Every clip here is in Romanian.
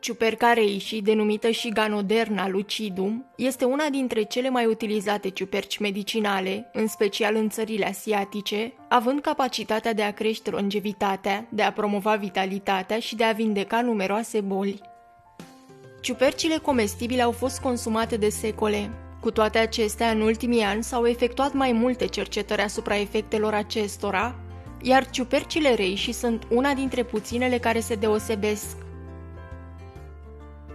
Ciuperca reishi, denumită și Ganoderma lucidum, este una dintre cele mai utilizate ciuperci medicinale, în special în țările asiatice, având capacitatea de a crește longevitatea, de a promova vitalitatea și de a vindeca numeroase boli. Ciupercile comestibile au fost consumate de secole. Cu toate acestea, în ultimii ani s-au efectuat mai multe cercetări asupra efectelor acestora, iar ciupercile reishi sunt una dintre puținele care se deosebesc.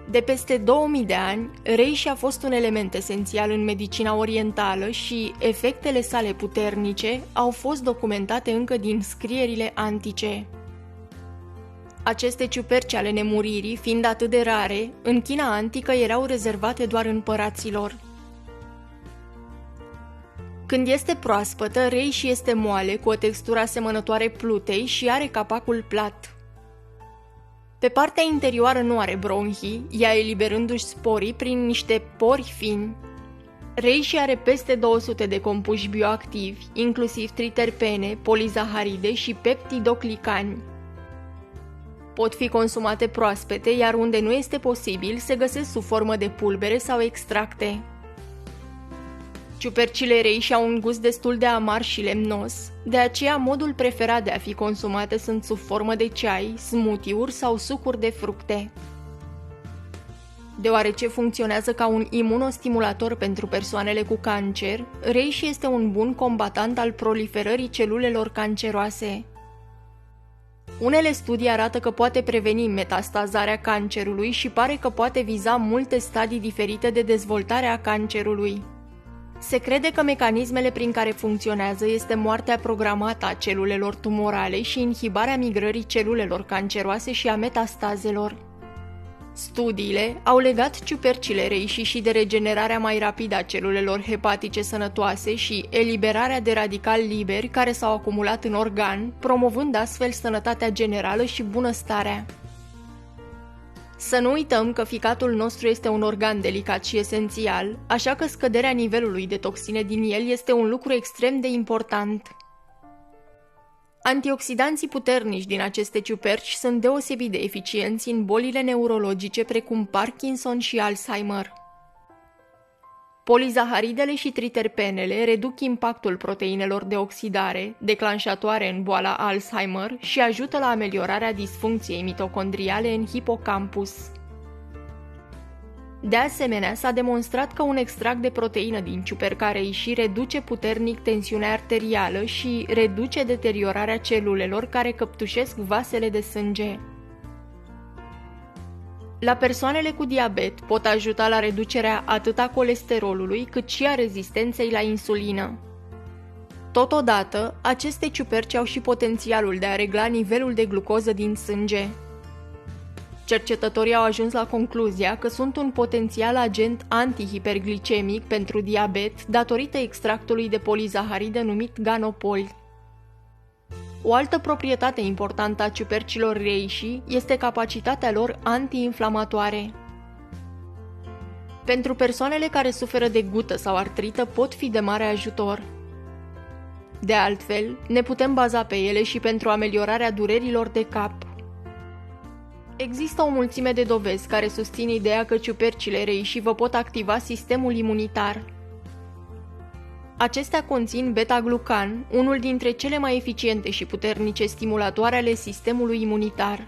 De peste 2000 de ani, reishi a fost un element esențial în medicina orientală și efectele sale puternice au fost documentate încă din scrierile antice. Aceste ciuperci ale nemuririi, fiind atât de rare, în China antică erau rezervate doar împăraților. Când este proaspătă, reishi este moale, cu o textură asemănătoare plutei și are capacul plat. Pe partea interioară nu are bronhii, ea eliberându-și sporii prin niște pori fini. Reishi are peste 200 de compuși bioactivi, inclusiv triterpene, polizaharide și peptidoglicani. Pot fi consumate proaspete, iar unde nu este posibil, se găsesc sub formă de pulbere sau extracte. Ciupercile reishi au un gust destul de amar și lemnos, de aceea modul preferat de a fi consumate sunt sub formă de ceai, smoothie-uri sau sucuri de fructe. Deoarece funcționează ca un imunostimulator pentru persoanele cu cancer, reishi este un bun combatant al proliferării celulelor canceroase. Unele studii arată că poate preveni metastazarea cancerului și pare că poate viza multe stadii diferite de dezvoltare a cancerului. Se crede că mecanismele prin care funcționează este moartea programată a celulelor tumorale și inhibarea migrării celulelor canceroase și a metastazelor. Studiile au legat ciupercile reishi și de regenerarea mai rapidă a celulelor hepatice sănătoase și eliberarea de radicali liberi care s-au acumulat în organ, promovând astfel sănătatea generală și bunăstarea. Să nu uităm că ficatul nostru este un organ delicat și esențial, așa că scăderea nivelului de toxine din el este un lucru extrem de important. Antioxidanții puternici din aceste ciuperci sunt deosebit de eficienți în bolile neurologice precum Parkinson și Alzheimer. Polizaharidele și triterpenele reduc impactul proteinelor de oxidare, declanșatoare în boala Alzheimer, și ajută la ameliorarea disfuncției mitocondriale în hipocampus. De asemenea, s-a demonstrat că un extract de proteină din ciuperca reishi reduce puternic tensiunea arterială și reduce deteriorarea celulelor care căptușesc vasele de sânge. La persoanele cu diabet pot ajuta la reducerea atât a colesterolului cât și a rezistenței la insulină. Totodată, aceste ciuperci au și potențialul de a regla nivelul de glucoză din sânge. Cercetătorii au ajuns la concluzia că sunt un potențial agent antihiperglicemic pentru diabet datorită extractului de polizaharide numit ganopol. O altă proprietate importantă a ciupercilor reishi este capacitatea lor antiinflamatoare. Pentru persoanele care suferă de gută sau artrită pot fi de mare ajutor. De altfel, ne putem baza pe ele și pentru ameliorarea durerilor de cap. Există o mulțime de dovezi care susțin ideea că ciupercile reishi vă pot activa sistemul imunitar. Acestea conțin beta-glucan, unul dintre cele mai eficiente și puternice stimulatoare ale sistemului imunitar.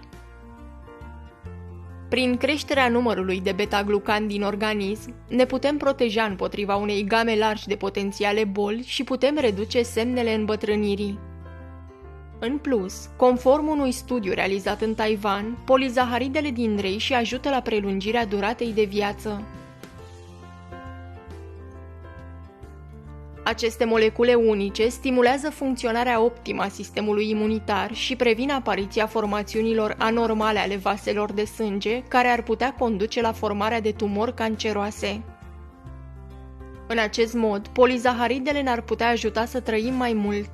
Prin creșterea numărului de beta-glucan din organism, ne putem proteja împotriva unei game largi de potențiale boli și putem reduce semnele îmbătrânirii. În plus, conform unui studiu realizat în Taiwan, polizaharidele din reishi ajută la prelungirea duratei de viață. Aceste molecule unice stimulează funcționarea optimă a sistemului imunitar și previn apariția formațiunilor anormale ale vaselor de sânge, care ar putea conduce la formarea de tumori canceroase. În acest mod, polizaharidele ne-ar putea ajuta să trăim mai mult.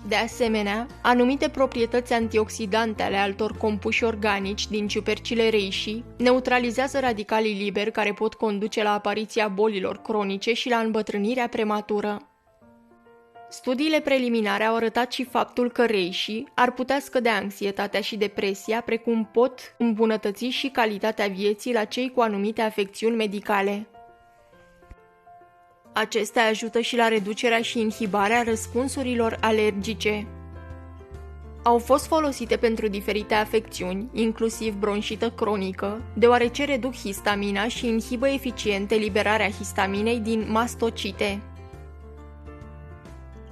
De asemenea, anumite proprietăți antioxidante ale altor compuși organici din ciupercile reishi neutralizează radicalii liberi care pot conduce la apariția bolilor cronice și la îmbătrânirea prematură. Studiile preliminare au arătat și faptul că reishi ar putea scădea anxietatea și depresia, precum pot îmbunătăți și calitatea vieții la cei cu anumite afecțiuni medicale. Acestea ajută și la reducerea și inhibarea răspunsurilor alergice. Au fost folosite pentru diferite afecțiuni, inclusiv bronșită cronică, deoarece reduc histamina și inhibă eficient eliberarea histaminei din mastocite.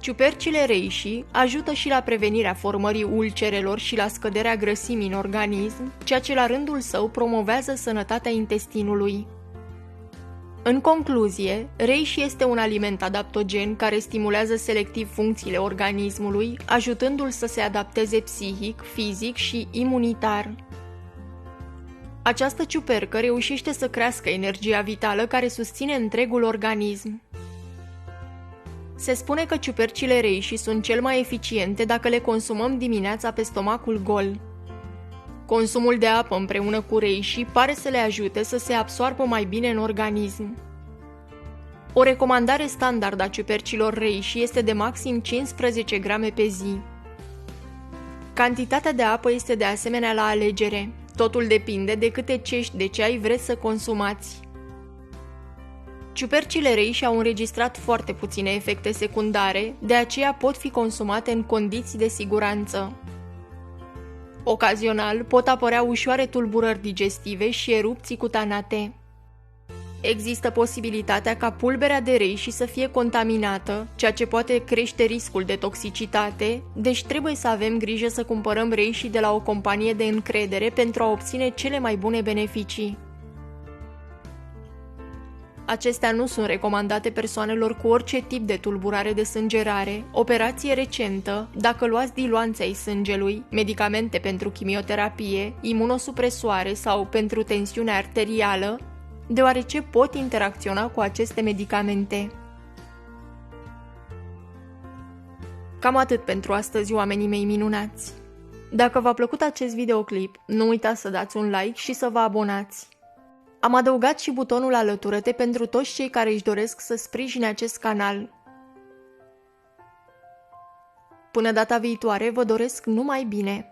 Ciupercile reishi ajută și la prevenirea formării ulcerelor și la scăderea grăsimii în organism, ceea ce la rândul său promovează sănătatea intestinului. În concluzie, reishi este un aliment adaptogen care stimulează selectiv funcțiile organismului, ajutându-l să se adapteze psihic, fizic și imunitar. Această ciupercă reușește să crească energia vitală care susține întregul organism. Se spune că ciupercile reishi sunt cel mai eficiente dacă le consumăm dimineața pe stomacul gol. Consumul de apă împreună cu reishi pare să le ajute să se absoarbă mai bine în organism. O recomandare standard a ciupercilor reishi este de maxim 15 grame pe zi. Cantitatea de apă este de asemenea la alegere. Totul depinde de câte cești de ceai vreți să consumați. Ciupercile reishi au înregistrat foarte puține efecte secundare, de aceea pot fi consumate în condiții de siguranță. Ocazional pot apărea ușoare tulburări digestive și erupții cutanate. Există posibilitatea ca pulberea de reishi să fie contaminată, ceea ce poate crește riscul de toxicitate, deci trebuie să avem grijă să cumpărăm reishi de la o companie de încredere pentru a obține cele mai bune beneficii. Acestea nu sunt recomandate persoanelor cu orice tip de tulburare de sângerare, operație recentă, dacă luați diluanți ai sângelui, medicamente pentru chimioterapie, imunosupresoare sau pentru tensiune arterială, deoarece pot interacționa cu aceste medicamente. Cam atât pentru astăzi, oamenii mei minunați. Dacă v-a plăcut acest videoclip, nu uitați să dați un like și să vă abonați. Am adăugat și butonul alătură-te pentru toți cei care își doresc să sprijine acest canal. Până data viitoare, vă doresc numai bine!